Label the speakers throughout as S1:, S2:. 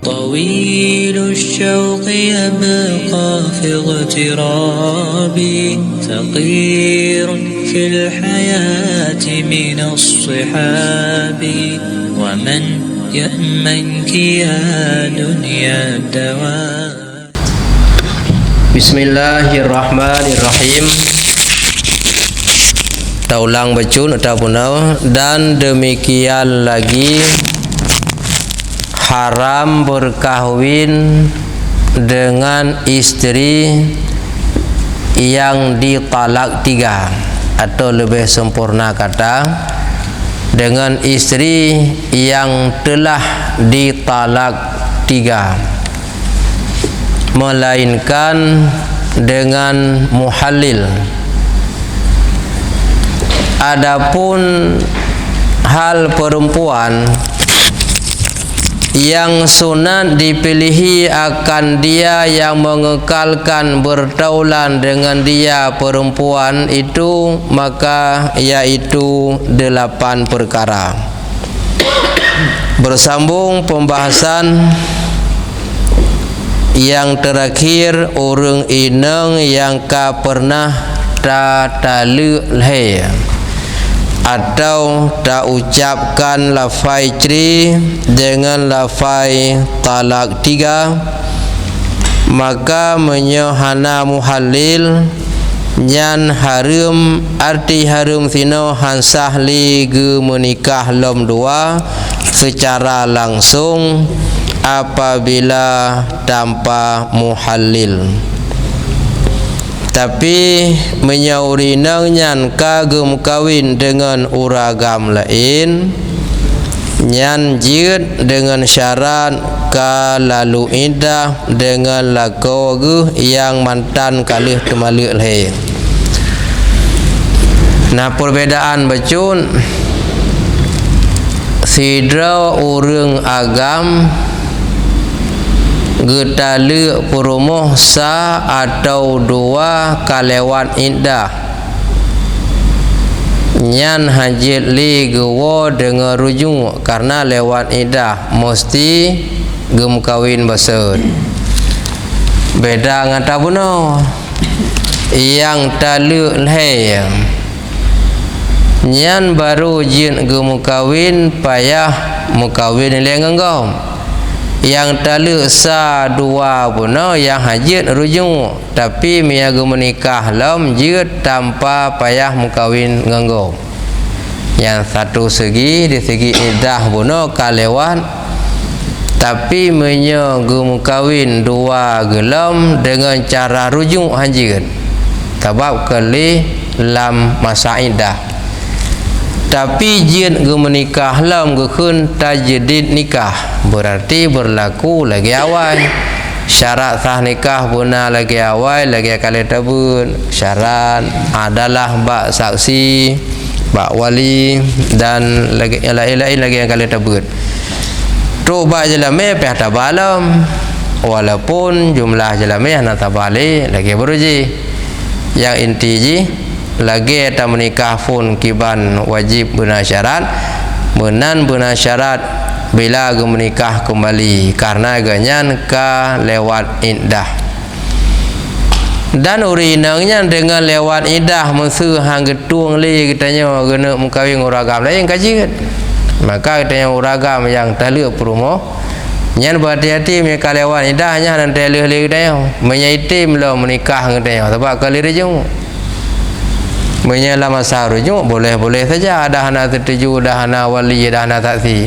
S1: طويل الشوق يبقى في اغترابي ثقير في الحياة من الصحاب ومن يأمنك يا دنيا الدوام.
S2: Bismillahirrahmanirrahim. Kita ulang bacun ataupun dan demikian lagi haram berkahwin dengan istri yang ditalak 3, atau lebih sempurna kata dengan istri yang telah ditalak 3, melainkan dengan muhallil. Adapun hal perempuan yang sunat dipilihi akan dia yang mengekalkan bertaulan dengan dia perempuan itu, maka yaitu 8 perkara. Bersambung pembahasan yang terakhir, orang inang yang ka pernah talu leh atau tak ucapkan lafai cri dengan lafai talak 3, maka menyohana muhallil nyan harum, arti harum sino hansah li ge menikah lom 2 secara langsung apabila tanpa muhallil. Tapi menyauri nyan kagum kawin dengan uragam lain, nyan jid dengan syarat kalalu indah dengan lagu yang mantan kalih temalik lahir. Nah, perbedaan bacun sidra urang agam getale perumoh sa atau 2 kalewat indah nyan hajit li gewo dengan rujuk karena lewat indah mesti gem kawin besar. Beda ngata buno yang talu leh nyan baru jin gem kawin payah mukawin lengengom. Yang talu sa 2 puno yang hajit rujuk, tapi miaga menikah lam jid tanpa payah mukawin nganggo. Yang satu segi di segi iddah puno kalewat, tapi menyaga mukawin 2 gelam dengan cara rujuk hajit sebab kali lam masa iddah. Tapi jin ge menikah lam ge kun tajdid nikah, berarti berlaku lagi awal. Syarat sah nikah puna lagi awal, lagi kali tabun. Syarat adalah bak saksi, bak wali dan lagi lain-lain lagi yang kali tabun. Tu bak jelame peh tabalam, walaupun jumlah jelame nak tabali lagi beruji. Yang inti ji lagi eta menikah pun kiban wajib guna syarat, menan guna syarat bila ge menikah kembali karena ganyan ka lewat indah. Dan urinangnya dengan lewat indah musuh hang getung li katanya gena mengkawin uragam lain kaji, maka katanya uragam yang talu perumoh nyan berhati-hati mereka lewat indahnya dan talu li katanya menyaitim lo menikah katanya sebab kali rejung menyala masa rujuk boleh-boleh saja, ada hana tertuju, dah hana wali, dah hana saksi.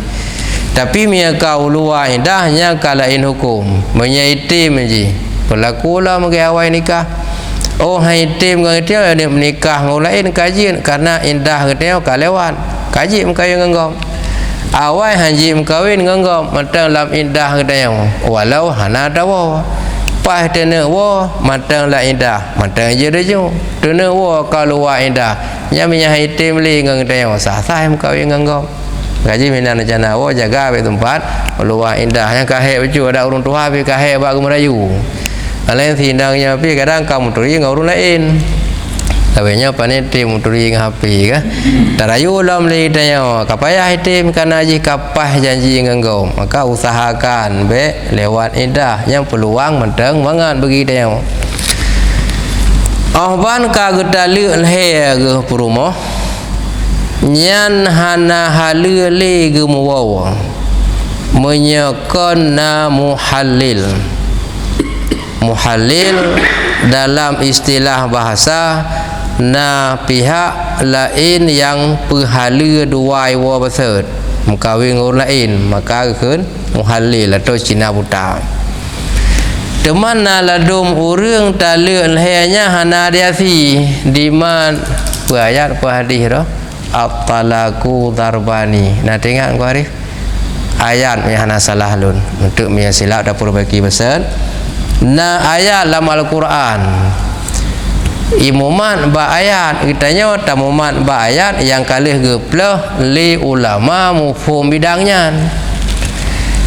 S2: Tapi mereka ulua indahnya kalain hukum menyaitim je berlaku lah mungkin awal nikah. Oh haitim dengan dia menikah ngulain kaji karena indah katanya kalewat kaji mengkawin nganggom awal haji mengkawin nganggom matang lam indah katanya walau hana tawa pas tena wa matang la indah matang je reju tena wa kalau wa indah nya minya haitim li ngang tayang sah-sah mengkawin nganggom gaji minan jana wa jaga be tempat luar indah yang kahe baju ada urun tua be kahe ba Melayu lain sindangnya pi kadang kamu teri ngau urun lain Tawenya pane tim turi dengan HP ka. Tarayu ulam li tanya kapayah tim kana ji kapah janji nganggo. Maka usahakan be lewat idah yang peluang menteng mangan bagi tanya. Ahban ka getalu he ge purumo. Nyan hana halu le ge muwawa. Menyakana muhallil. Muhallil dalam istilah bahasa na pihak lain yang perhala dua iwa besar mengkawin orang lain maka kan muhallil atau cina buta teman na ladum urang taluk lahirnya hana diasi di man ayat apa hadis dah at-talaku darbani nak tengok kau Arif ayat yang hana salah lun untuk punya silap dah perbaiki besar na ayat dalam Al-Quran imuman ba ayat kitanya tamuman ba ayat yang kalih geplah li ulama mufhum bidangnya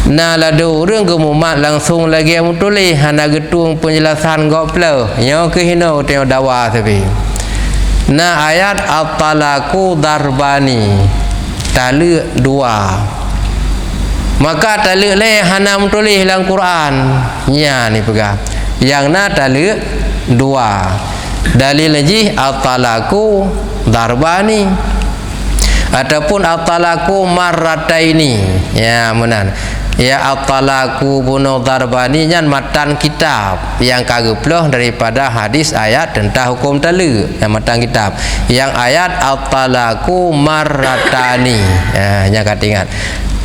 S2: na ladu urang gemumat langsung lagi yang tulis hana getung penjelasan goplah nya kehina tengok dakwah tapi na ayat at-talaku darbani taluk dua maka taluk le hana tulis dalam Quran nya ni pegang yang na taluk dua dalil lagi at-talaku darbani ataupun at-talaku marrataini ya menan ya at-talaku bunuh darbani nyan matan kitab yang kageploh daripada hadis ayat tentang hukum taluk yang matan kitab yang ayat at-talaku marratani ya nya kat ingat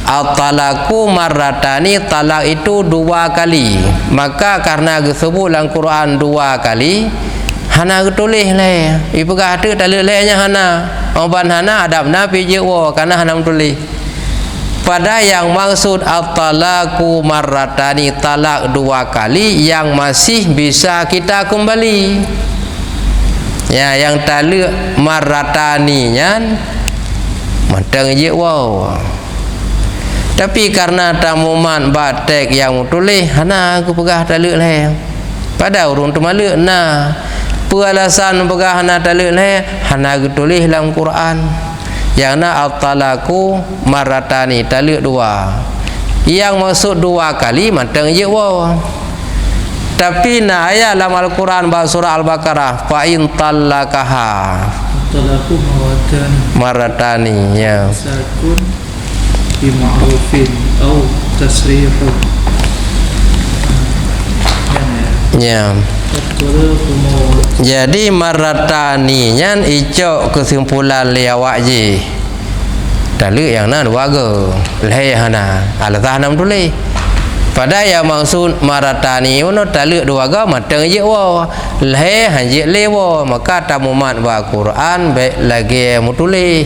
S2: at-talaku marratani talak itu dua kali maka karena disebut dalam Quran dua kali hana tulis le ipegah ada taluk lehnya hana oban hana adab nabi je wa karena hana tulis pada yang maksud at-talaku marratani talak dua kali yang masih bisa kita kembali ya yang taluk marratani nyan matang je wa tapi karena tamuman batek yang tulis hana aku pegah taluk le pada urung tu maluk nah alasan pegah hana taluk le hana tulis dalam Quran yang na at-talaku marratani taluk dua yang maksud dua kali matang je wa tapi na ayat dalam Al-Quran surah Al-Baqarah fa in talakaha
S3: talaku
S2: marratani ya
S3: sakun bima'rufin au tasrihun
S2: ya jadi marratani nyan icok kesimpulan liawak je taluk yang na dua ge leh hana alatah nam tulis pada yang maksud marratani ono taluk dua ge matang je wa leh hanji lewa maka tamumat ba Quran baik lagi mutulis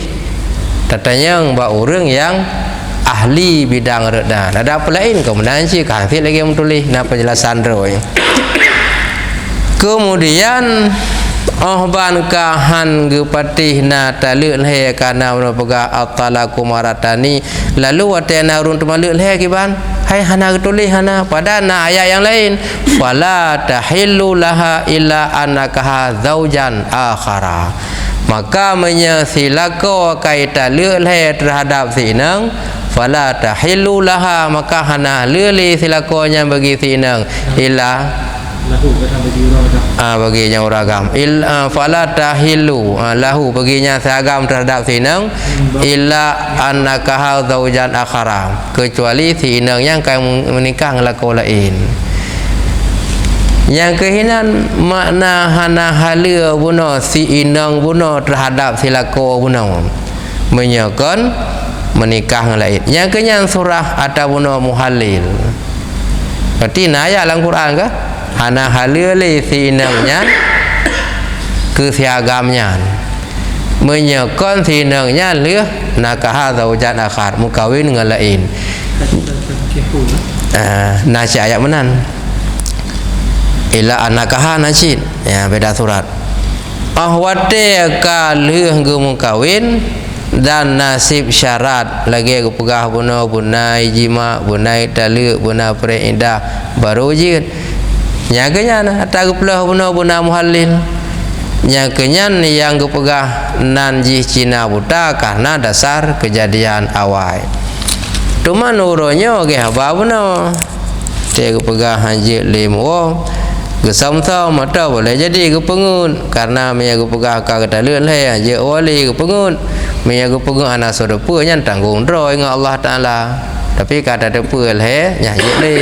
S2: tatanya ba urang yang ahli bidang redan ada apa lain kemudian si kasih lagi menulis nak penjelasan roy kemudian ban kahan gepatih na taluk le kana pega at-talaku marratani lalu watena urun tumaluk le kiban hai hana tulis hana pada na ayat yang lain wala tahillu laha illa annaka zaujan akhara maka menyesilako kaita taluk le terhadap sinang fala tahillu laha maka hana lili silakonya bagi sinang illa lahu baginya uragam fala tahillu lahu baginya seragam terhadap sinang illa annaka zaujan akhara kecuali sinang yang akan menikah dengan laki lain yang kehinan makna hana halia bunuh si inang bunuh terhadap silako bunuh menyakan menikah dengan lain yang kenyang surah ataupun muhallil berarti ayat dalam Quran ke hana halia li si inangnya kesiagamnya menyakan si inangnya lih nakah zaujan akhar mukawin dengan lain nasi ayat menan ila anakaha nasid ya beda surat ahwate kalih gemu kawin dan nasib syarat lagi pegah bunuh bunai jima bunai taluk bunai perindah baru jid nyaganya na tak pelah bunuh bunai muhallil yang kenyan yang gepegah nan ji Cina buta karena dasar kejadian awal. Cuma nuronyo ge haba beno. Dia gepegah hanji limo gesamta mata boleh jadi gepengun karena mia gepegah ka kedaluan le je wali gepengun mia gepengun anak sodepa nyan tanggung droi dengan Allah Taala. Tapi kata depa le nya je le.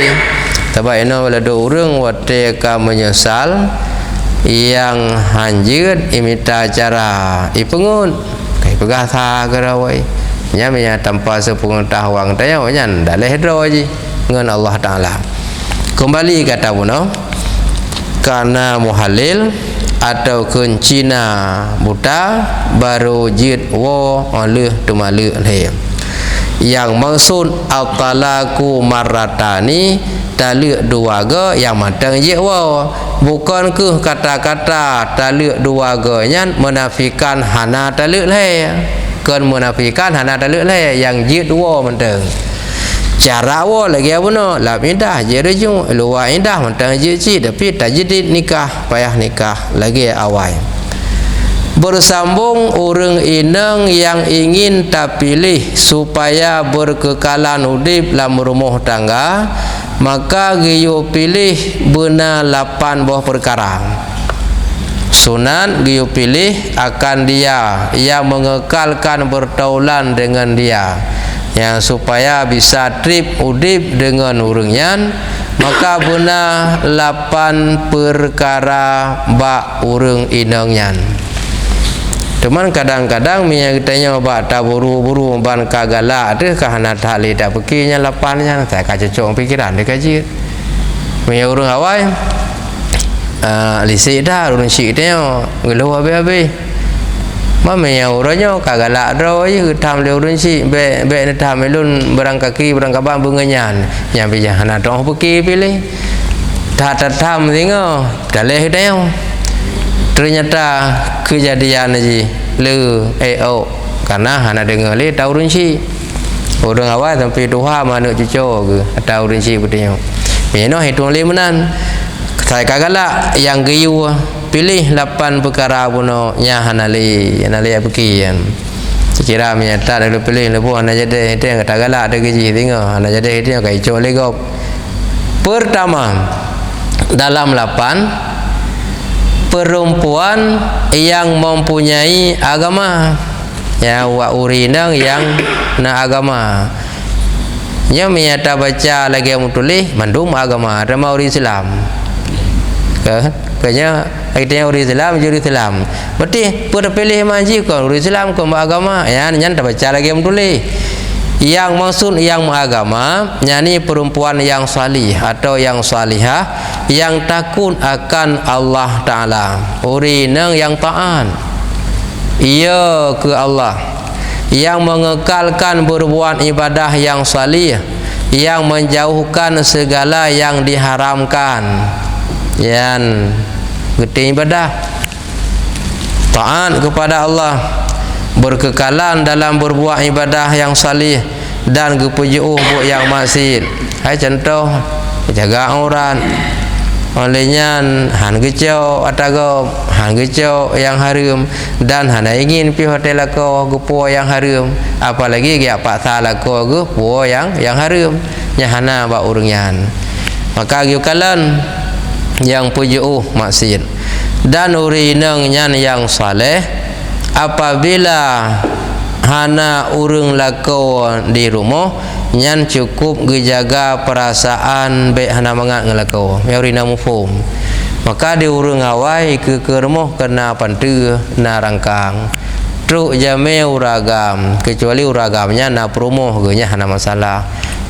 S2: Sebab ino wala do urang wate ka menyesal yang hanjut imita cara ipengun kai pegah tha gerawai nya mia tanpa sepengetahuan tanya nyan dak leh dro ji ngan Allah Taala. Kembali kata puno karena muhalil atau kun Cina buta baru jid wo oleh tumalu le yang maksud al-talaku maratani taluk dua ga yang matang je wo bukan ke kata-kata taluk dua ga nyan menafikan hana taluk le kan menafikan hana taluk le yang jid wo matang cara wo lagi apa la indah je rejung luar indah matang je ci tapi tajdid nikah payah nikah lagi awal. Bersambung orang inang yang ingin tak pilih supaya berkekalan udip dalam rumah tangga, maka giyo pilih benar 8 buah perkara. Sunat giyo pilih akan dia yang mengekalkan bertaulan dengan dia, yang supaya bisa trip udip dengan orangnya, maka benar 8 perkara bak orang inangnya. Teman kadang-kadang mia kitanya ba ta buru-buru ban kagala ada kahana tali tak pekinya 8-nya saya kacocok pikiran dia kaji. Mia urang awai lisi dah urang syik dia ngelu habis-habis. Ma mia urangnya kagala dro je tam le urang syik be ne tam melun berang kaki berang kaban bunganyan yang bija hana dong peki pilih. Tak tam tingo daleh dia. Ternyata kejadian aja le karena hana dengar le tahu rinci orang awal sampai doha mana cucu ke tahu rinci betulnya meno hitung le menan saya kagala yang giyu pilih 8 perkara puno nya hana le apikian kira menyata ada pilih lebu hana jadi itu yang kagala ada gaji tengok hana jadi itu yang kai cok le gop. Pertama dalam 8 perempuan yang mempunyai agama, ya wa urinang yang na agama. Nya menyata baca lagi yang tulis mandum agama rama uri Islam. Kayaknya akhirnya uri Islam jadi Islam. Berarti pilih manji kon uri Islam kon agama, ya nyan tak baca lagi yang tulis. Yang maksud yang agama nyanyi perempuan yang salih atau yang salihah yang takut akan Allah Ta'ala, urinang yang taat ia ke Allah, yang mengekalkan berbuat ibadah yang salih, yang menjauhkan segala yang diharamkan, yang gede ibadah taat kepada Allah, berkekalan dalam berbuat ibadah yang salih dan kepujuh buat yang maksiat. Hai contoh jaga aurat olehnya han gecau atago han gecau yang haram dan hana ingin pi hotel ko gepo yang haram, apalagi dia pak salah ko gepo yang haram nya hana ba urangnya, maka giukalan yang pujuh maksiat dan urinang nyan yang saleh apabila hana urang lako di rumah nyan cukup gejaga perasaan baik hana mangat ngelako ya urina mufum, maka di urang awai ke rumah kena pantu na rangkang truk jame uragam kecuali uragamnya na promoh genya hana masalah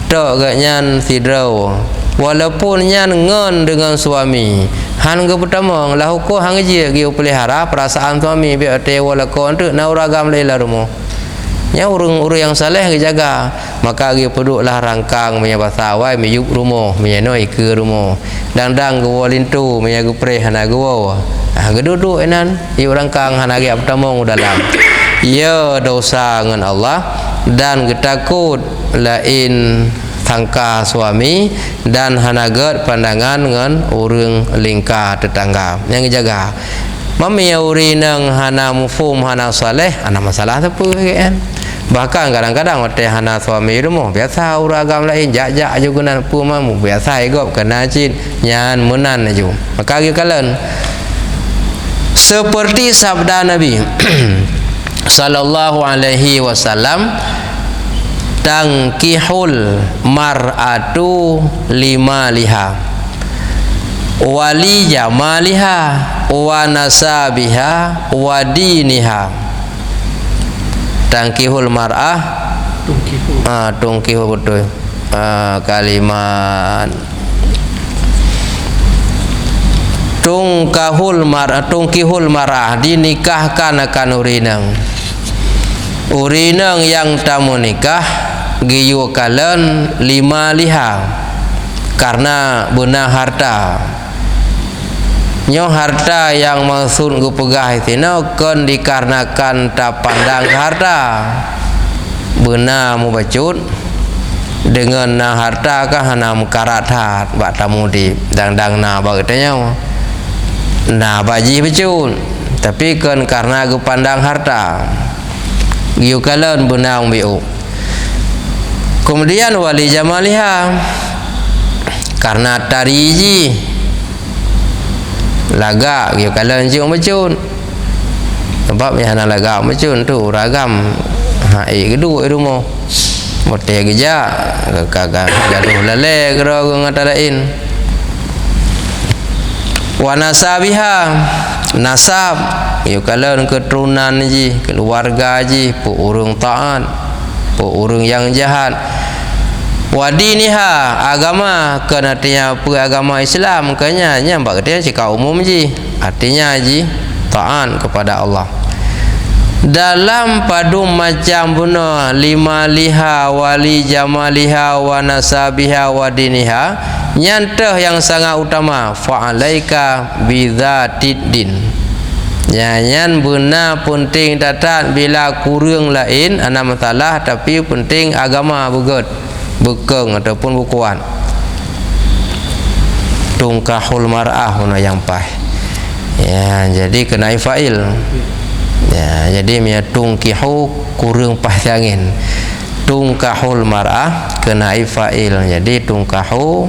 S2: tok ganyan sidro walaupun nyan ngon dengan suami han ke pertama lah hukum hang je gi pelihara perasaan suami be ate walako untuk na uragam leila rumah nya urang yang saleh jaga, maka gi peduklah rangkang punya bahasa awai miyuk rumah menyanoi ke rumah dang-dang go lintu punya go pre hana go geduduk enan i rangkang hana gi pertama dalam ya dosa dengan Allah dan getakut lain sangka suami dan hanagat pandangan dengan orang lingkar tetangga yang jaga mami urinang hana mufum hana saleh ana masalah apa kan. Bahkan kadang-kadang hotel hana suami rumah biasa urang agam lain jak-jak juga nan pu mamu biasa igop kena cin nyan menan aju. Maka kalian seperti sabda Nabi sallallahu alaihi wasallam, tangkihul mar'atu lima liha wali jamaliha wa nasabiha wa diniha. Tangkihul mar'ah tungkihu betul kalimat tungkihul mar'ah dinikahkan akan urinang yang tamu nikah giyu kalen lima liha karena benar harta nyo harta yang maksud gu pegah itu kan dikarenakan tak pandang harta benar mu bacut dengan na harta kah hana mukarat hat bak tamu di dang na bagutanya na baji bacut tapi kan karena gu pandang harta giu kalen benar biu. Kemudian wali jamaliha karena tariji laga giu kalen jiung bacun sebab ya hana laga bacun tu ragam hai kedua rumah mote geja kagak gaduh lele gero ngata lain. Wa nasabiha nasab giu kalen keturunan ji keluarga ji pu urang taat pu urang yang jahat. Wadiniha agama kan artinya apa agama Islam kanya nyambak dia cakap umum ji artinya ji taat kepada Allah dalam padu macam bunuh lima liha wali jamaliha wa nasabiha wadiniha nyantah yang sangat utama fa'alaika bidzatiddin nyanyan benar penting datat bila kurang lain ana masalah tapi penting agama begot bekeng ataupun bukuan. Tungkahul mar'ah huna yang pah ya jadi kena fa'il ya jadi mia tungkihu kurang pah angin tungkahul mar'ah kena fa'il jadi tungkahu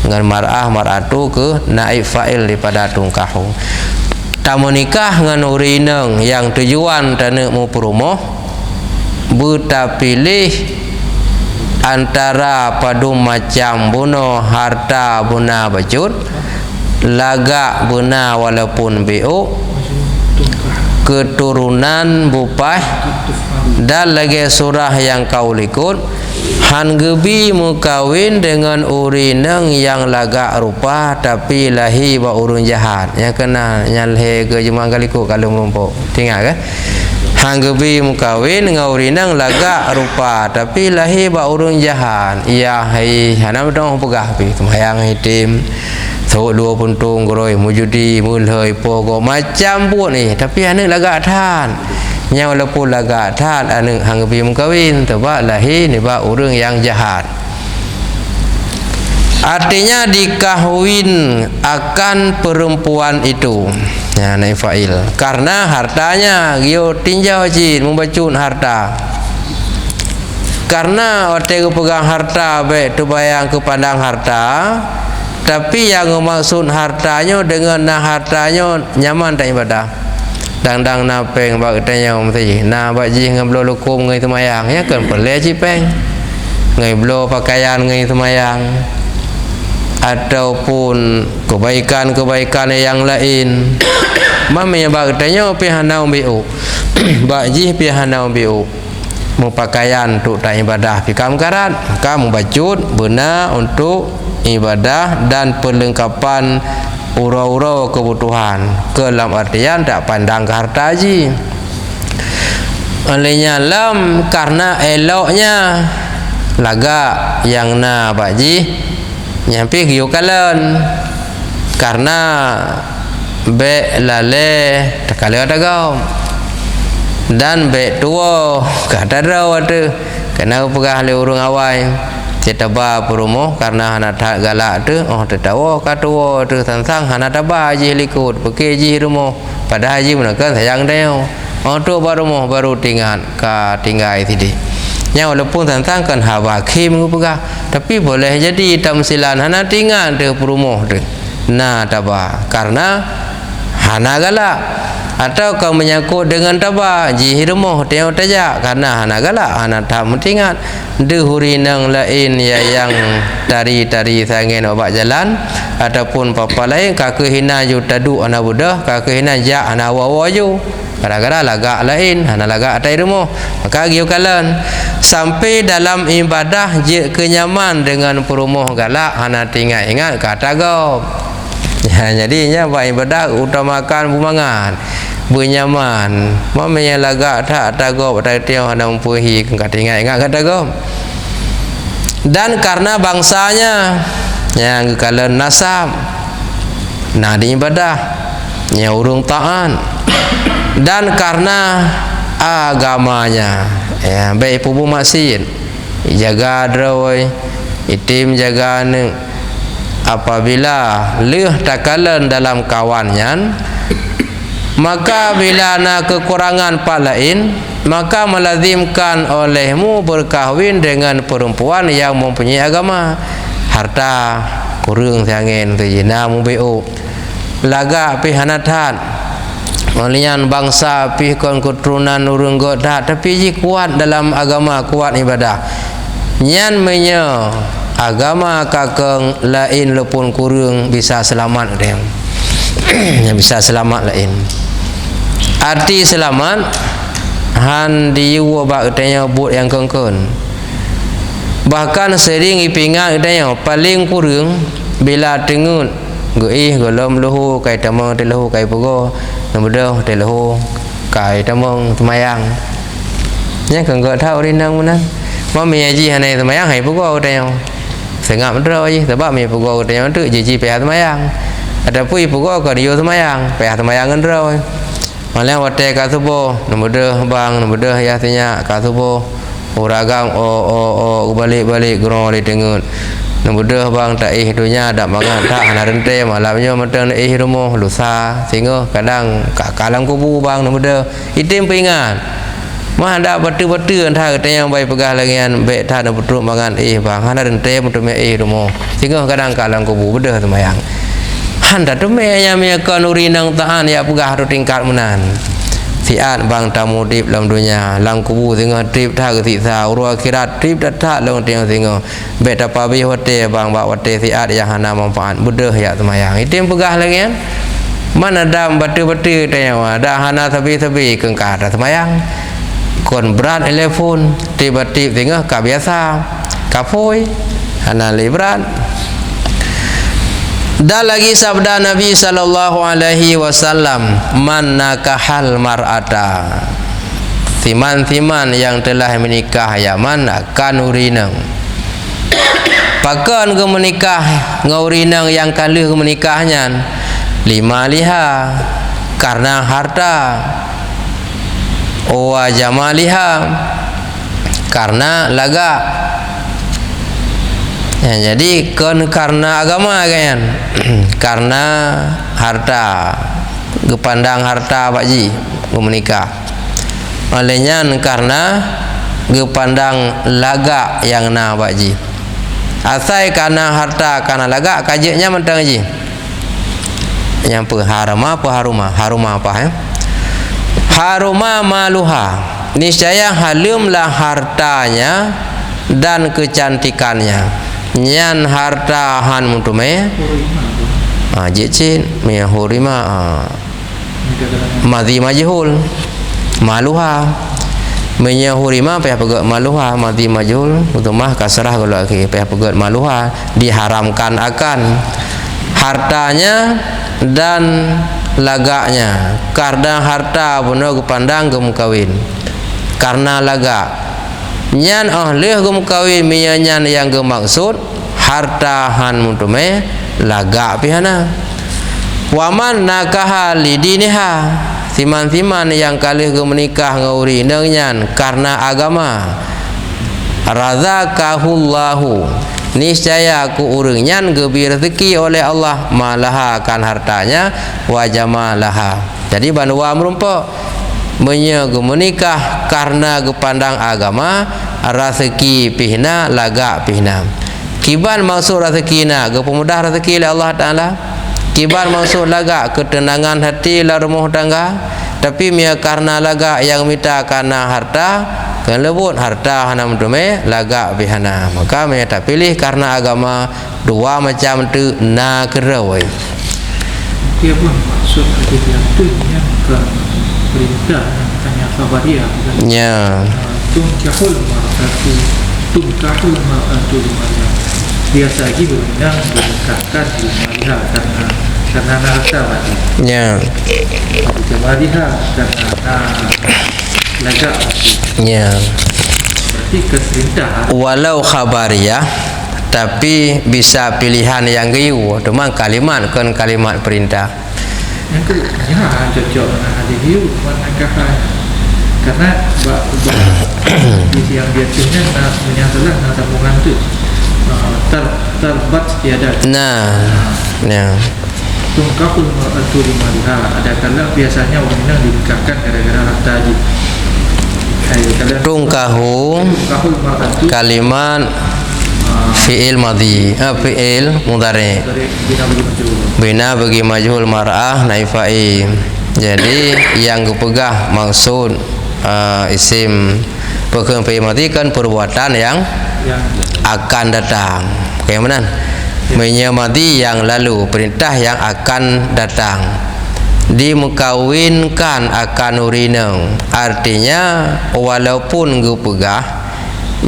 S2: dengan mar'ah mar'atu ke naib fa'il daripada tungkahu. Tamu nikah dengan urineng yang tujuan tanah mu perumoh buta pilih antara padu macam bunuh harta buna bacut laga buna walaupun biu keturunan bupah dan lagi surah yang kau likut hanggebi mukawin dengan urineng yang laga rupa tapi lahi ba urun jahat yang kena nyalhe ke jemaah kaliku kalau melumpuk tinggal kan hanggebi mukawin dengan urineng laga rupa tapi lahi ba urun jahat iya hai hana dong pegah pi sembahyang hitim so dua puntung goroi mujudi mulhoi pogo macam pun ni tapi ane laga than nya walaupun laga than ane hanggebi mukawin tebak lahi ni ba urang yang jahat artinya dikahwin akan perempuan itu ya naik fa'il karena hartanya gio tinjau jin membacun harta karena waktu pegang harta baik tu bayang ke pandang harta tapi yang maksud hartanya dengan nah hartanya nyaman tak ibadah dang napeng bak tanya mesti na bak ji ngablo lukum ngai semayang ya kan perle cipeng ngai blo pakaian ngai semayang ataupun kebaikan-kebaikan yang lain mami bak tanya pihanau biu bak ji pihanau biu mu pakaian untuk tak ibadah pi kam karat kamu bacut benar untuk ibadah dan perlengkapan urau-urau kebutuhan ke dalam artian tak pandang ke harta ji olehnya lam karena eloknya laga yang na bak ji nyampi giu kalen karena be lale takale tagau dan be tuo kata raw ada kena pegah le urang awai Tetaba perumoh karena hana tak galak tu, oh tetawa katua tu tentang hana taba haji likut, pakai haji rumah. Pada haji menakan sayang dia. Oh tu baru moh baru tinggal tidi. Yang walaupun tentang kan hawa kim pegah, tapi boleh jadi tak mesilan hana tinggal tu perumoh tu. Nah taba karena hana galak. Atau kau menyangkut dengan taba jihirmoh tengok tajak karena hana galak hana tak mentingat dehuri nang lain ya yang tari-tari sangen obat jalan ataupun papa lain kakek hina ju tadu ana budah kakek hina jak ana wawa ju kadang-kadang lagak lain hana lagak atai rumah maka giu kalan sampai dalam ibadah je kenyaman dengan perumoh galak hana tinggal ingat kata gop ya jadinya buat ibadah utamakan bumangan benyaman mamanya lagak tak tagop tak tiang ada mempuhi kata ingat kata gop dan karena bangsanya yang kalau nasab nah di ibadah yang urung ta'an dan karena agamanya ya baik pubu maksud jaga drawai itim jaga neng apabila leh takalan dalam kawannya maka bila nak kekurangan palain maka melazimkan olehmu berkahwin dengan perempuan yang mempunyai agama harta kurang sangen tu jina mubeu laga pi hanatan malian bangsa pi kon keturunan urang goda tapi ji kuat dalam agama kuat ibadah nyan menyo agama kakeng lain lepun kurang bisa selamat dia yang bisa selamat lain arti selamat han diwa ba tanya but yang kengkon bahkan sering ipingat tanya paling kurang bila tengut gei golom lahu kai tamang telahu kai pogo namudah telahu kai tamang semayang nya kenggo thau rinang mana mami haji hanai semayang hai pogo tanya sengap dro ji sebab mi pogo tanya tu ji pe semayang ada pui pogo ka dio semayang pe semayang ndro malah wate ka subuh namudah bang namudah ya tanya ka subuh uragam balik gro li tengut namudah bang tak dunia dak mangan tak ana rente malamnya mentang rumah lusa sehingga kadang ka kalang kubu bang namudah itim pingan mah dak batu-batu antara yang baik pegah lagian baik tak ada betul mangan bang ana rente untuk rumah sehingga kadang kalang kubu bedah semayang handa tu yang kan urinang tahan ya pegah tu tingkat menan siat bang tamu dip dalam dunia lang kubu singa trip tha ke siksa uru akhirat trip tak long tiang singa bet apa bi hote bang bak hote siat yang hana manfaat bedah ya semayang itim pegah lagi kan mana dam batu-batu tanya dah hana sabi-sabi kengkar semayang kon berat telefon tiba-tiba singa ka biasa kapoi hana librat. Dan lagi sabda Nabi sallallahu alaihi wasallam, man nakahal mar'ata. Timan-timan yang telah menikah ya man akan urinang. Pakan ke menikah ngaurinang yang kalih ke menikahnya lima liha karena harta wa jamaliha karena laga. Ya, jadi karena agama kan karena harta kepandang harta pakji menikah olehnya karena kepandang laga yang na pakji asai karena harta karena laga kajiknya mentang ji yang haruma apa ya haruma maluha niscaya halimlah hartanya dan kecantikannya nyan harta han mutume jicin mia hurima madhi majhul maluha menya hurima pe pegat maluha madhi majhul utumah kasrah kalau ke pe pegat maluha diharamkan akan hartanya dan lagaknya karena harta benar kepandang gemukawin karena laga nyan leh gum kawin minyan yang gemaksud harta han mutume laga pihana waman nakaha lidiniha timan-timan yang kalih gum menikah ngauri nengyan karena agama razaqahullahu, niscaya aku urangnya gebi rezeki oleh Allah, malaha kan hartanya, wa jamalaha. Jadi banua merumpa menyaga menikah karena gepandang agama, rezeki pihna laga pihna. Kiban maksud rezekina ge pemudah rezeki oleh Allah Taala. Kiban maksud laga ketenangan hati la rumah tangga. Tapi mia karena laga yang minta karena harta, kan lebut harta hana mendume laga pihana. Maka mia tak pilih karena agama, dua macam tu na kerawai.
S3: Dia pun maksud hadis yang tu yang ke perintah yang tanya khabariah kan.
S2: Ya.
S3: Tunkahul mar'atu biasa lagi berundang dinikahkan di mariha karena harta tadi.
S2: Ya.
S3: Di mariha karena laga.
S2: Ya.
S3: Berarti keperintah.
S2: Walau khabariyah, tapi bisa pilihan yang giu, cuma kalimat kan kalimat perintah.
S3: Yang kedua cocok dengan hadis itu manakah karena yang biasanya menyatakan tabungan itu terbat tiada.
S2: Nah, ya.
S3: Tungkahul mar'atu limaliha, ada kala biasanya wanita dinikahkan gara-gara harta haji.
S2: Tungkahu kalimat fi'il madhi, fi'il mudhari, bina bagi majhul mar'ah naifai. Jadi yang kepegah maksud isim pekerjaan fi'il madhi kan perbuatan yang akan datang. Bagaimana? Menyamadi yang lalu, perintah yang akan datang. Dimekawinkan akan urinang, artinya walaupun gupegah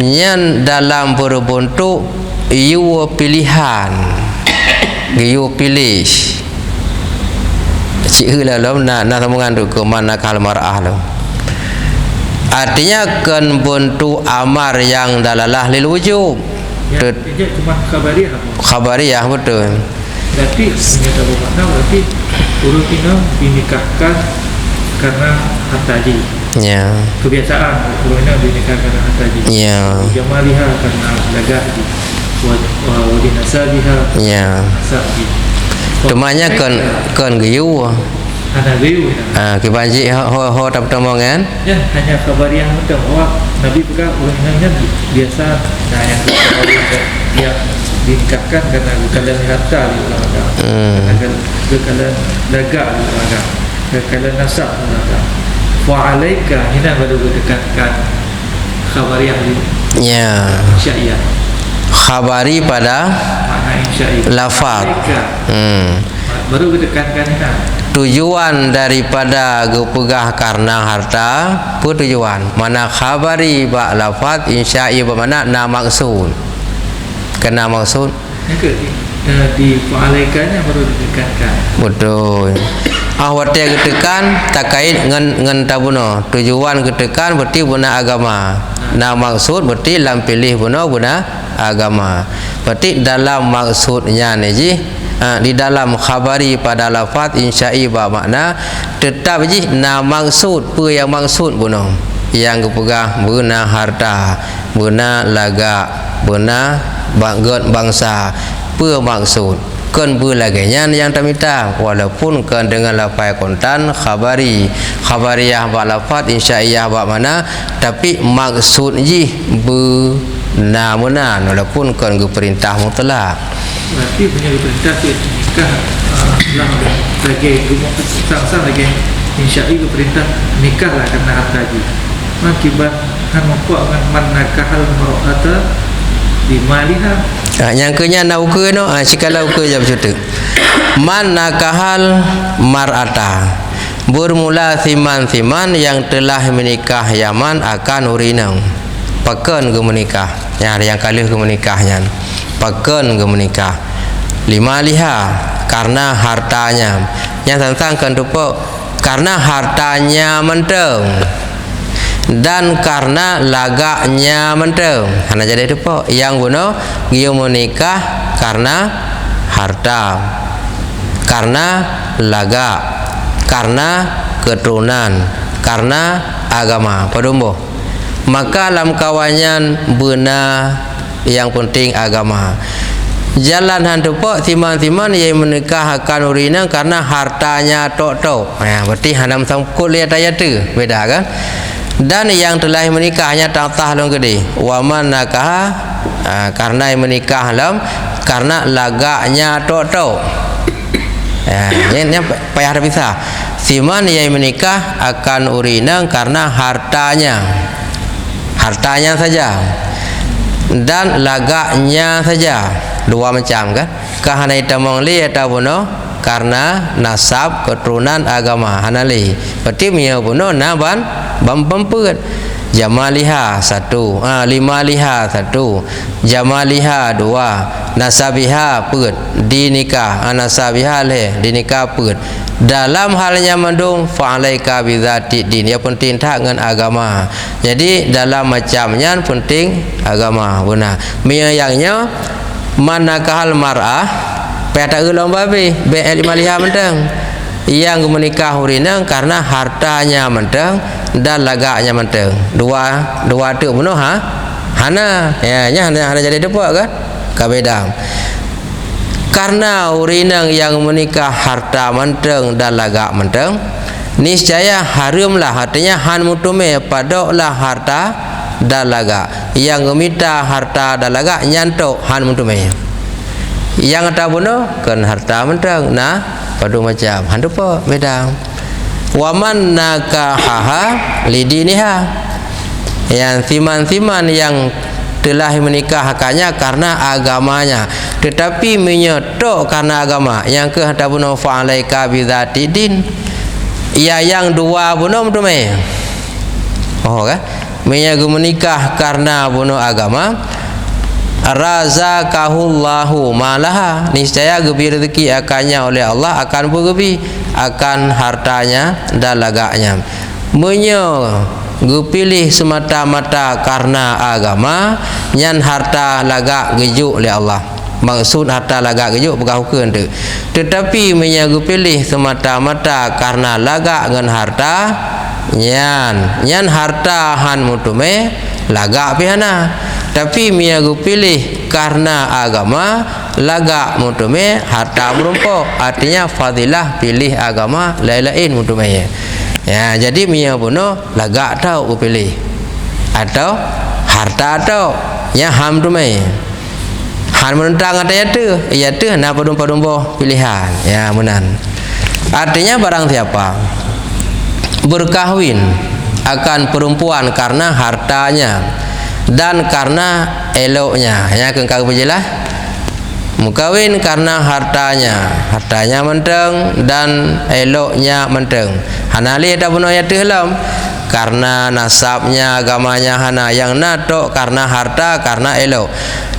S2: nyan dalam berbentuk iu pilihan, iu pilih. Cik lalam nak sambungan tu ke mana kal mar'ah lo. Artinya kan bentuk amar yang dalalah lil wujub.
S3: Ya, cuma
S2: khabariyah betul.
S3: Berarti menyata bermakna berarti urutina dinikahkan karena harta haji.
S2: Ya.
S3: Kebiasaan urutina dinikahkan karena harta haji.
S2: Ya.
S3: Jamaliha karena laga haji. Wadi nasabiha.
S2: Ya.
S3: Sabi.
S2: Temanya kan giu.
S3: Ada giu.
S2: Kibanji ho tak bertemu kan?
S3: Ya, hanya kabariyah betul. Wah, Nabi juga urutinanya biasa. Nah, yang yang dinikahkan karena kekalahan harta di belakang, kekalahan dagang di belakang, kekalahan nasab di belakang. Wa'alaika hina baru ditekankan khabariyah ini.
S2: Ya.
S3: Insya'iyah.
S2: Khabari pada
S3: makna insya'iyah.
S2: lafaz.
S3: Baru ditekankan hina.
S2: Tujuan daripada gepegah karena harta, apa tujuan? Mana khabari ba lafaz insya'i bermakna na maksud. Kena maksud
S3: di fa'alaikannya baru ditekankan.
S2: Betul. Awat dia ketekan terkait dengan tabuno. Tujuan ketekan berarti guna agama. Nah maksud berarti lam pilih guna agama. Berarti dalam maksudnya ni ji, di dalam khabari pada lafaz insya'i ba makna tetap ji na maksud apa yang maksud guna. Yang kepegah guna harta, guna laga, guna bangsa, apa maksud? Kan berlagainya yang terminta walaupun kan dengan lafaz kontan khabari, khabariyah ba lafaz insya'iyah ba mana, tapi maksud ji benar-benar walaupun kan perintah mutlak.
S3: Berarti punya perintah tu nikah lah lagi sang lagi insya'i perintah nikahlah karena harta haji. Akibat kan mampu dengan manakahal mar'ata di maliha.
S2: Yang kenya nak ukur no, sekala ukur je macam tu. Manakahal mar'ata, bermula siman-siman yang telah menikah yaman akan urinang. Pakan ke menikah, yang kalih ke menikahnya. Pakan ke menikah. Lima liha karena hartanya. Yang tentang kan rupa karena hartanya menteng. Dan karena lagaknya menteng. Hanya jadi itu po yang guna dia menikah karena harta, karena laga, karena keturunan, karena agama. Padumbo maka dalam kawannya benar yang penting agama. Jalan hantu pak timan-timan yang menikahkan urina karena hartanya tok-tok. Berarti hanam sangkut lihat ayat tu beda kan? Dan yang telah menikahnya tah long gede. Waman nakah karena yang menikah lam karena lagaknya tok-tok. Ini payah ada bisa. Siman yang menikah akan urina karena hartanya saja dan lagaknya saja. Dua macam kan? Kahana ita mongli atau buno karena nasab keturunan agama hanali. Berarti mia buno naban bampempet. Jamaliha satu, limaliha satu, jamaliha dua, nasabiha pet, dinikah, nasabiha le, dinikah pet. Dalam halnya mendung fa'alaika bidzati din, yang penting tak dengan agama. Jadi dalam macamnya penting agama benar. Mia yangnya manakahal mar'ah peta ulang babi BL maliha mentang yang menikah urina karena hartanya mentang dan lagaknya mentang dua tu penuh hana ya nya hana jadi depak kan kabeda karena urina yang menikah harta mentang dan lagak mentang niscaya haramlah artinya han mutume padoklah harta dan laga yang meminta harta dan laga nyantok han mentumai yang ada bunuh kan harta mentang nah padu macam han apa beda waman nakahaha lidiniha yang siman-siman yang telah menikahkannya karena agamanya tetapi menyetok karena agama yang ke ada bunuh fa'alaika bidzati din ya yang dua bunuh mentumai kan menyagu menikah karena bunuh agama razaqahullahu malaha niscaya gebi rezeki akannya oleh Allah akan bergebi akan hartanya dan lagaknya pilih semata-mata karena agama nyan harta lagak gejuk oleh Allah maksud harta lagak gejuk berkahukun tu tetapi menyagu pilih semata-mata karena lagak dengan harta nyan harta han mutume lagak pihana tapi miagu pilih karena agama lagak mutume harta berumpuk artinya fadilah pilih agama lain-lain mutume ya jadi mia bunuh lagak tahu pilih atau harta atau ya ham tume han menentang ada ya tu na padum-padum pilihan ya menan artinya barang siapa berkahwin akan perempuan karena hartanya dan karena eloknya ya kengkau berjelas mukawin karena hartanya menteng dan eloknya menteng hanali ada bunuh ayat dalam karena nasabnya agamanya hana yang natok karena harta karena elok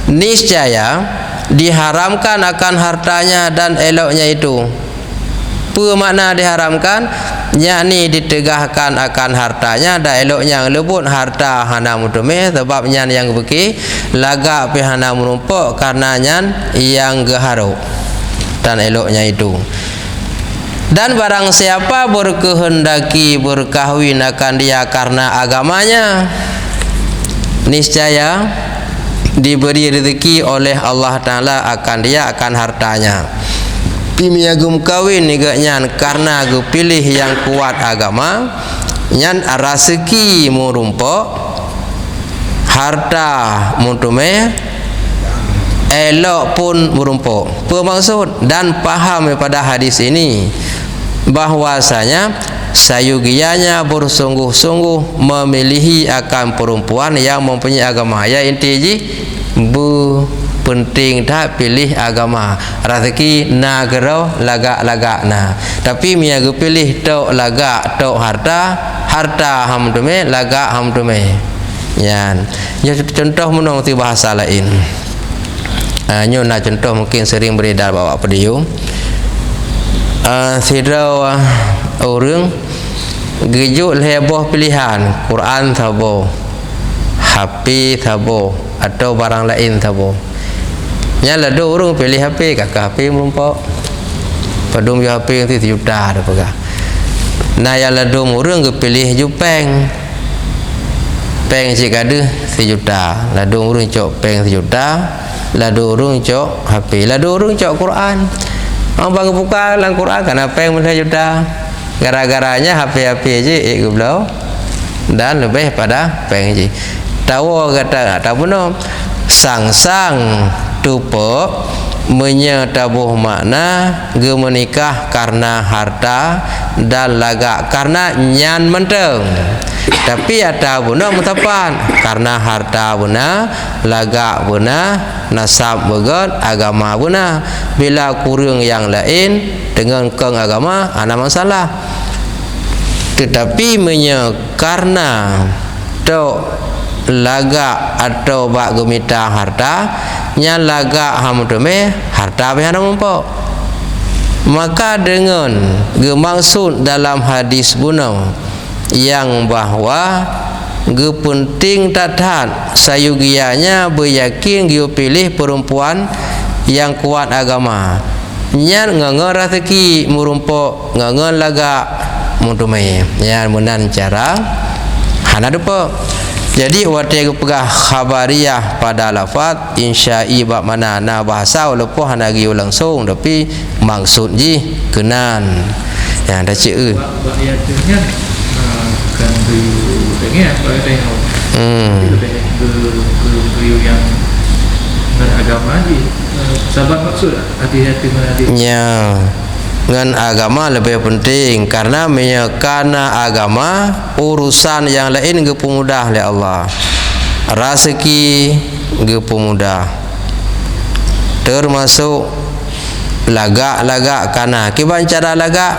S2: niscaya diharamkan akan hartanya dan eloknya itu apa makna diharamkan yakni ditegahkan akan hartanya dan eloknya lebut harta hana mutume sebabnya yang beki lagak pi hana menumpuk karenanya yang geharu dan eloknya itu dan barang siapa berkehendaki berkahwin akan dia karena agamanya niscaya diberi rezeki oleh Allah Ta'ala akan dia akan hartanya pimiagum kawin nigaknya karena gu pilih yang kuat agama nyan raseki murumpok harta mutume elok pun murumpok bermaksud dan paham pada hadis ini bahwasanya sayugianya bersungguh-sungguh memilihi akan perempuan yang mempunyai agama ya inti penting tak pilih agama rezeki nagero lagak-lagak nah tapi miagu pilih tok lagak tok harta hamdume lagak hamdume yan ya contoh menong ti bahasa lain nyona contoh mungkin sering beredar bawa video sidau orang gejuk heboh pilihan Quran sabo HP sabo atau barang lain sabo nyala do orang pilih HP kakak HP merumpok padum yo HP yang 1 juta dah pegah nah yang ladum orang ke pilih jupeng peng cik ada 1 juta, ladu urung cok peng 1 juta, ladu urung cok HP, ladu urung cok Quran. Orang bangga buka dalam Quran karena peng 1 juta. Gara-garanya HP je gublau dan lebih pada peng je. Tahu kata tak benar. Sang-sang tupo menyetabuh makna ge menikah karena harta dan lagak karena nyan menteng. Tapi ada guna mutapan karena harta guna, lagak guna, nasab begot, agama guna. Bila kurang yang lain dengan keng agama ada masalah. Tetapi karena to lagak atau bak gemita harta nya lagak hamudeme harta behana mempok. Maka dengan gemaksud dalam hadis guna yang bahwa ge penting tatat sayugianya beryakin ge pilih perempuan yang kuat agama nya ngangan rezeki murumpok ngangan lagak mudume nya menan cara hana depa. Jadi watai pegah khabariyah pada lafaz insya'i bab mana na bahasa walaupun hana gi langsung tapi maksud ji kenan yang dah cik
S3: bab ya dengan kan dengan bab tengok yang beragama ji sahabat maksud hati-hati menadi
S2: ya dengan agama lebih penting karena karena agama urusan yang lain gepemudah oleh Allah, rezeki gepemudah termasuk lagak-lagak karena kiban cara lagak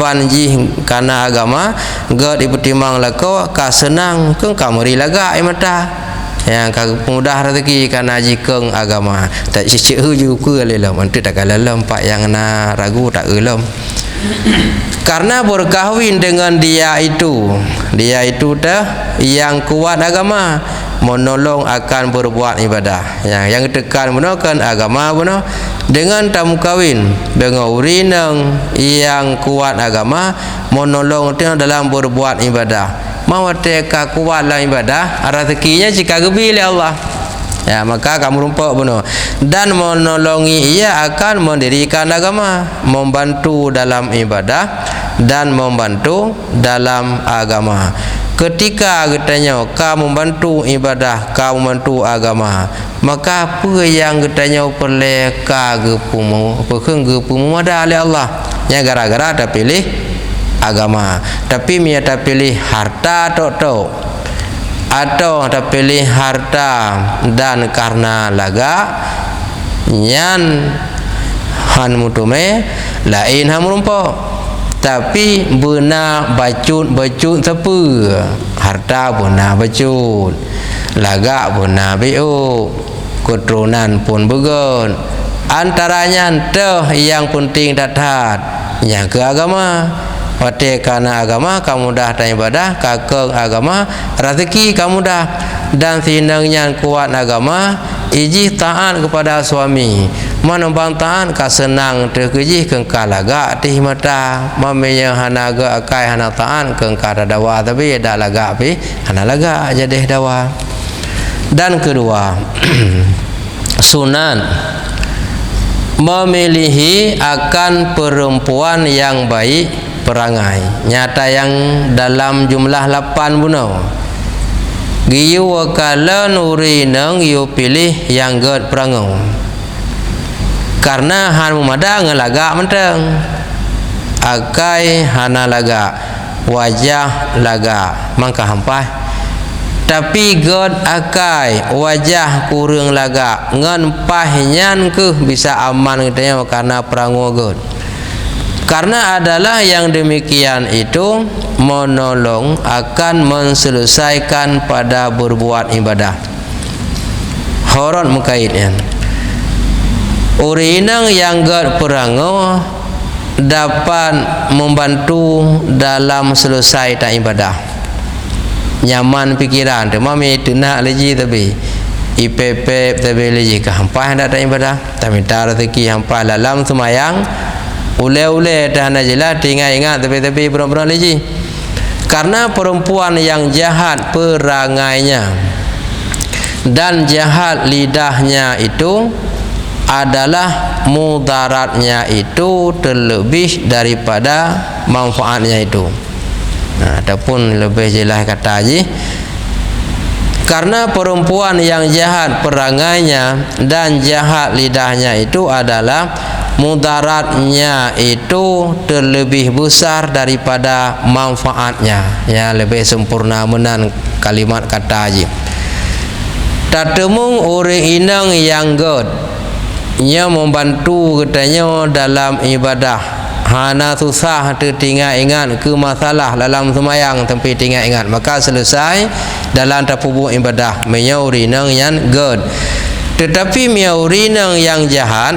S2: banji karena agama gad dipertimang lako ka senang ke kamari lagak mata yang kagak mudah rezeki karena jikeng agama tak cicik ju ke lelam antu tak lelam pak yang na ragu tak lelam karena berkahwin dengan dia itu dah yang kuat agama menolong akan berbuat ibadah yang tekan menolongkan agama benar dengan tamu kawin dengan urinang yang kuat agama menolong dalam berbuat ibadah mau teka kuat dalam ibadah rezekinya jika gebi oleh Allah ya maka kamu rumpak benar dan menolongi ia akan mendirikan agama membantu dalam ibadah dan membantu dalam agama. Ketika katanya kamu membantu ibadah kamu membantu agama maka apa yang katanya perleka gepumu gepumu ada oleh Allah ya gara-gara ada pilih agama tapi mia tak pilih harta atau tak pilih harta dan karena laga nyan han mutume lain ham rumpok tapi benar bacut sepu harta benar bacut laga benar bio keturunan pun begon antaranya teh yang penting datat yang ke agama. Wate karena agama kamu dah dan ibadah kakek agama rezeki kamu dah dan sinangnya kuat agama iji taat kepada suami mana bang taat ka senang terkejih kengkal laga tih mata mamanya hanaga akai hana taat kengkal dawa tapi dak laga pi hana laga jadi dawa. Dan kedua sunan memilihi akan perempuan yang baik perangai nyata yang dalam jumlah 8 bunuh giyu wakala nuri nang yu pilih yang gad perangai karena han mumada ngelaga menteng akai hana laga wajah laga mangka hampai tapi gad akai wajah kurang laga ngan pahnyan ke bisa aman katanya karena perangai gad. Karena adalah yang demikian itu menolong akan menselesaikan pada berbuat ibadah. Horon mukaitnya. Urinang yang gad perango dapat membantu dalam selesai tak ibadah. Nyaman pikiran, mami itu nak lagi tapi IPP tapi lagi kehampai tak ibadah. Tapi tak rezeki hampai dalam semayang. Ule-ule dah nak jelas ingat tapi benar-benar lagi Karena perempuan yang jahat perangainya dan jahat lidahnya itu adalah mudaratnya itu terlebih daripada manfaatnya itu. Ataupun lebih jelas kata haji, karena perempuan yang jahat perangainya dan jahat lidahnya itu adalah mudaratnya itu terlebih besar daripada manfaatnya. Ya, lebih sempurna menan kalimat kata haji. Tatemung orang inang yang god nya membantu katanya dalam ibadah. Hana susah tertinggal ingat ke masalah dalam semayang tapi tinggal ingat, maka selesai dalam tapubu ibadah. Menyauri nang yang god. Tetapi menyauri nang yang jahat,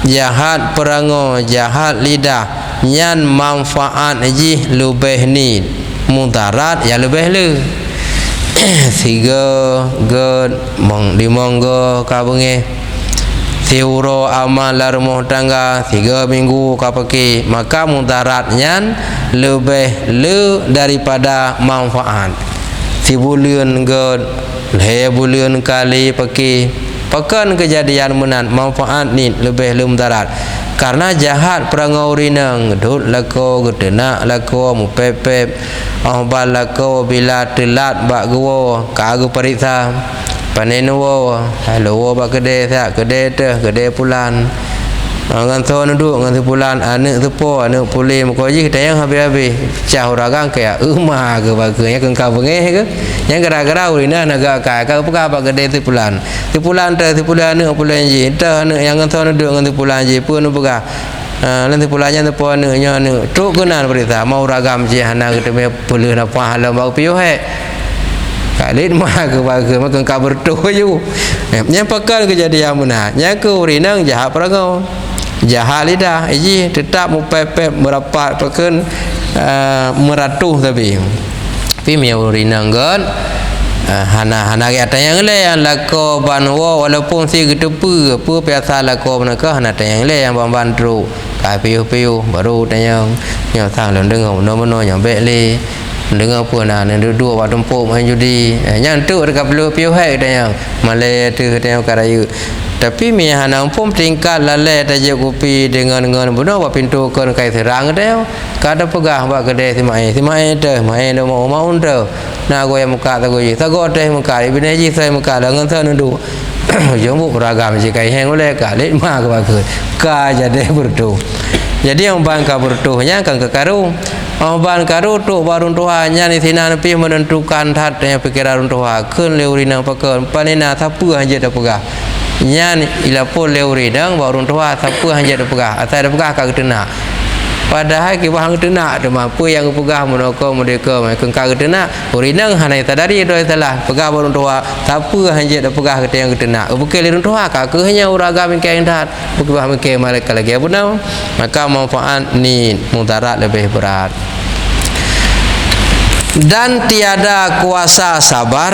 S2: jahat perango, jahat lidah, nyan manfaat ji lebih ni mudarat ya lebih le. Tiga god mong dimonggo kabenge Tiuro amal rumah tangga 3 minggu kapaki, maka mudaratnya lebih le daripada manfaat. 3 bulan god, 2 bulan kali paki, pakan kejadian menan manfaat ni lebih le mudarat. Karena jahat perangau rinang, dut lako gedena lako mupepep, ahbal lako bila telat bak gua kagu periksa. Panenuwo, halo bak kedai sak, kedai teh, kedai pulan. Ngan so duduk ngan tu pulan, anak tepo, anak pulih muka ji kita yang habis-habis. Cah uragang kayak umah ke baganya kengkau bengeh ke. Yang gara-gara urina naga kai, kau buka bak kedai tu pulan. Tu pulan teh, tu pulan anak pulan ji. Teh anak yang ngan so duduk ngan tu pulan ji pun buka. Nanti pulannya tepo anaknya anak. Tuk kenan berita mau uragam ji anak kita me pulih napa halam bau piu he. Kali mah ke baga makan kabar tu ju. Yang pakal kejadian mana? Yang ke urinang jahat perangau, jahat lidah. Iji tetap mupepep merapat pakan meratuh tapi mia urinang kan. Hana kata yang lain lako banwo walaupun si getepu apa biasa lako mereka hana yang lain yang bantu. Kai piu baru tanya yang sang lendeng nono yang beli. Dengar pun nak duduk buat tempuk main judi. Yang tu dekat perlu piu hai katanya. Malai tu katanya karayu. Tapi mi hanang pun tingkat lalai tajuk kopi dengan benar buat pintu kon kai serang katanya. Kada pegah buat kedai si mai tu, mai dah mau tu. Nak goyang muka tak goyang. Tak goyang muka, bini ji saya muka dengan sana duduk. Jombu beragam je kai hang oleh kali mak ke. Ka jadi bertu. Jadi yang bangka bertuhnya kan ke karu. Ban karu tu barun tuhannya ni sina nepi menentukan hatnya pikiran tuha keun leurina pakeun panina sapu hanja da pegah nyan ila pun leurina barun tuha sapu hanja da pegah asal da pegah ka ketena padahal ki bahang ketena tu apa yang pegah monoko merdeka mai keun ka ketena urina hanai sadari do salah pegah barun tuha sapu hanja da pegah kete yang ketena bukan leurina tuha ka ke hanya uraga mingkai dat bukan bah mingkai malaikat lagi benar maka manfaat ni mudarat lebih berat. Dan tiada kuasa sabar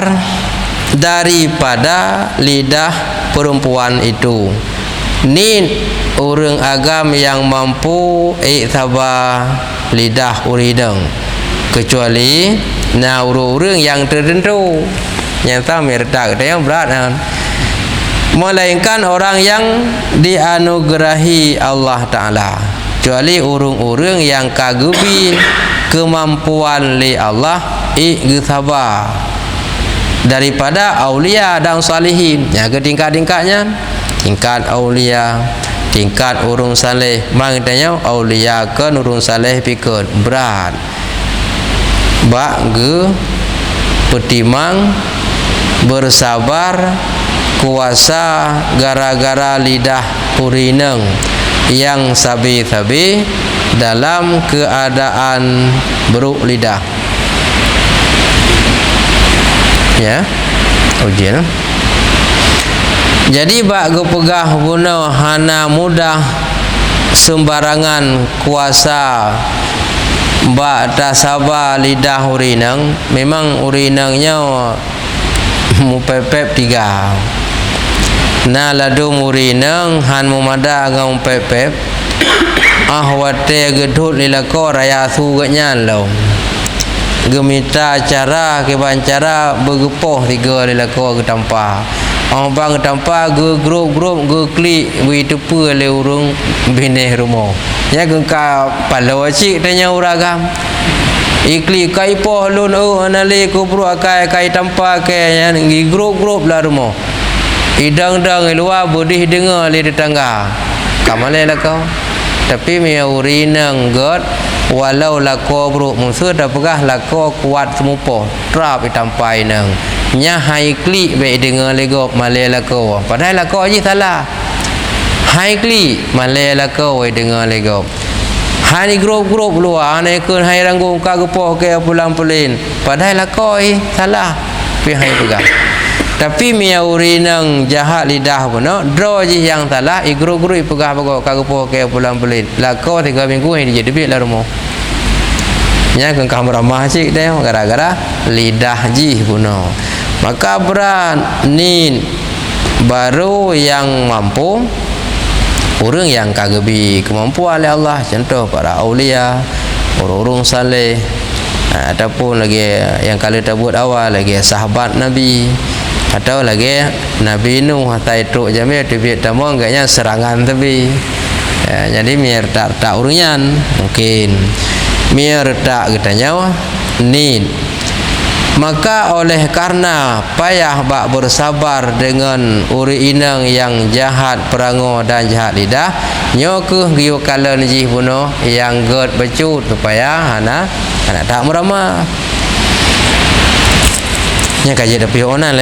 S2: daripada lidah perempuan itu. Ni orang agam yang mampu sabar lidah uridang kecuali orang yang tertentu yang sama retak yang berat melainkan orang yang dianugerahi Allah Ta'ala, kecuali orang-orang yang kagubi kemampuan li Allah sabar daripada aulia dan salihin. Ya ke tingkat-tingkatnya, tingkat aulia, tingkat urung saleh. Maknanya aulia ke urung saleh pikun berat. Bak ge petimang bersabar kuasa gara-gara lidah purineng yang sabi-sabi dalam keadaan beruk lidah. Ya, ujian. Jadi bak gepegah guna hana mudah sembarangan kuasa bak tak sabar lidah urinang. Memang urinangnya mupepep 3. Na ladung urinang han mumada ngau pepep. Wate gedut lilako raya su gatnya lo. gemita cara kebancara bergepoh tiga lelako ke tanpa orang bang ke tanpa grup klik begitu pun le urung bineh rumah ya gengka palo cik tanya uragam ikli kai poh lun anale kubru akai kai tanpa ke yang grup lah rumah idang-dang luar bodih dengar le tetangga kamale lah kau tapi mia urinang god walau lako bro musuh dah pegah lako kuat semupo trap itampai nang nya hai klik be dengar lego male lako padahal lako je salah hai klik male lako we dengar lego hai grup luar ane kun hai ranggung ka gepoh ke pulang pelin padahal lako salah pi hai pegah tapi mia urinang jahat lidah pun draw je yang salah grup pegah bago ka gepoh ke pulang pelin lako 3 minggu ni jadi debit lah rumah nya keng kamramah cik dah gara-gara lidah ji puno maka berani baru yang mampu orang yang kagebi kemampuan oleh Allah contoh para aulia orang-orang saleh ataupun lagi yang kali buat awal lagi sahabat Nabi atau lagi Nabi Nuh hatai truk jamil tibit tamong gaknya serangan tebi jadi mir tak urunyan mungkin mir tak katanya ni maka oleh karena payah bak bersabar dengan uri inang yang jahat perango dan jahat lidah nyokuh giu kala niji puno yang god becut supaya anak tak meramah nya kaji tapi onal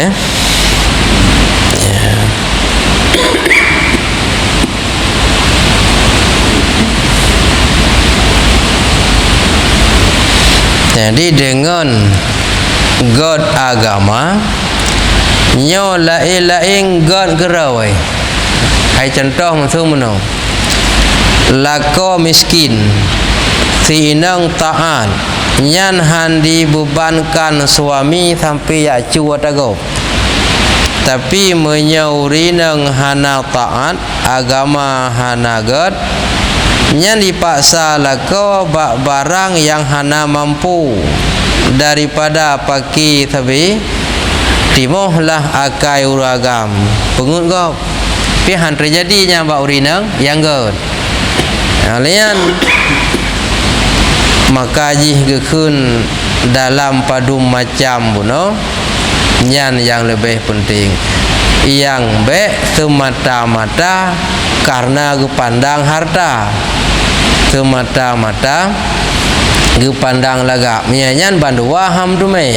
S2: jadi dengan god agama nyo lain god gerawai hai contoh macam mana lako miskin si inang taat nyan handi bebankan suami sampai ya cuat agop tapi menyauri nang hana taat agama hana god nyan dipaksa lako barang yang hana mampu daripada paki tabi timohlah akai uragam pengut gop pihan terjadinya bak urinang yang god alian maka jih gekun dalam padu macam buno nyan yang lebih penting yang be semata-mata karena gepandang harta semata-mata gepandang laga mianyan bandua ham dume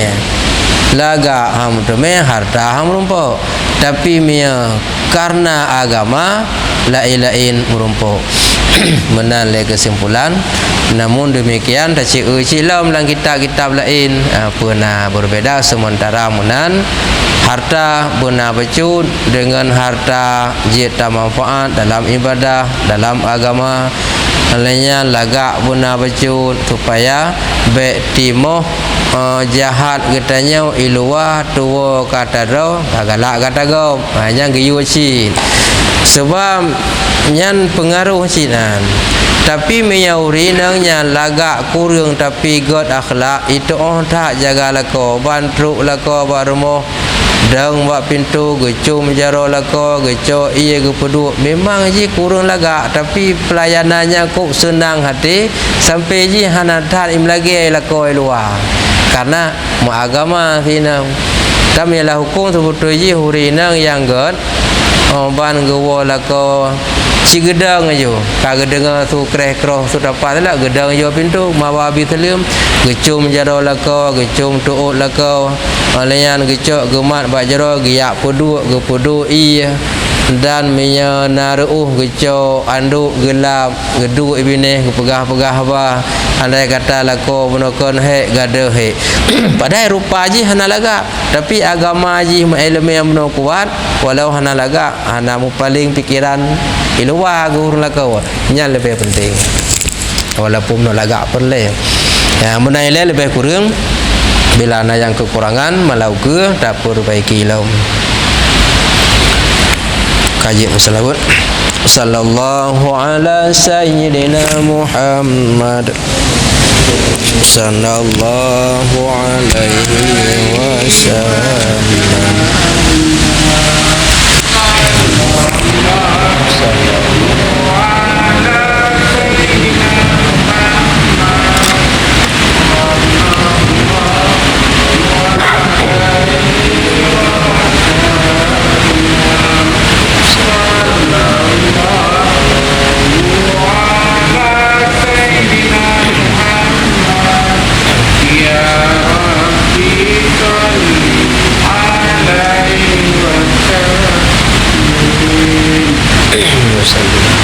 S2: laga ham dume harta ham rumpo tapi mia karena agama lain merumpo menalai kesimpulan namun demikian tak cilam dalam kitab-kitab lain pernah berbeza sementara menan harta benar becut dengan harta jita manfaat dalam ibadah dalam agama lainnya lagak benar becut supaya baik timoh jahat katanya iluah tua kata do galak kata go hanya giyuci sebab nyan pengaruh cinan tapi meyauri nangnya lagak kurang tapi god akhlak itu tak jaga lako bantruk lako barumo dang buat pintu gecum jaro lako geco iya gepedu memang ji kurang lagak tapi pelayanannya kok senang hati sampai ji hanatat im lagi lako luar karena mu agama sinam kami lah hukum sebut ji hurinang yang god ban gewo lako si gedang aja kagak dengar tu kreh-kroh sudah patlah gedang aja pintu mawa bi telim gecum jaro lako gecum tuut lako alayan gecok gemat bak jaro giak pudu gepudu iya dan minya naruh gecok anduk gelap gedu ibine pegah-pegah ba andai kata lako menokon he gade he padahal rupa ji hana laga tapi agama ji ilmu yang benar kuat walau hana laga hana mu paling pikiran iluwa guru lako nya lebih penting walaupun no laga perle ya menaile lebih kurang bila ada yang kekurangan malau ke dapur baiki lau kaji salawat sallallahu ala sayyidina Muhammad sallallahu alaihi wasallam. Wasallam.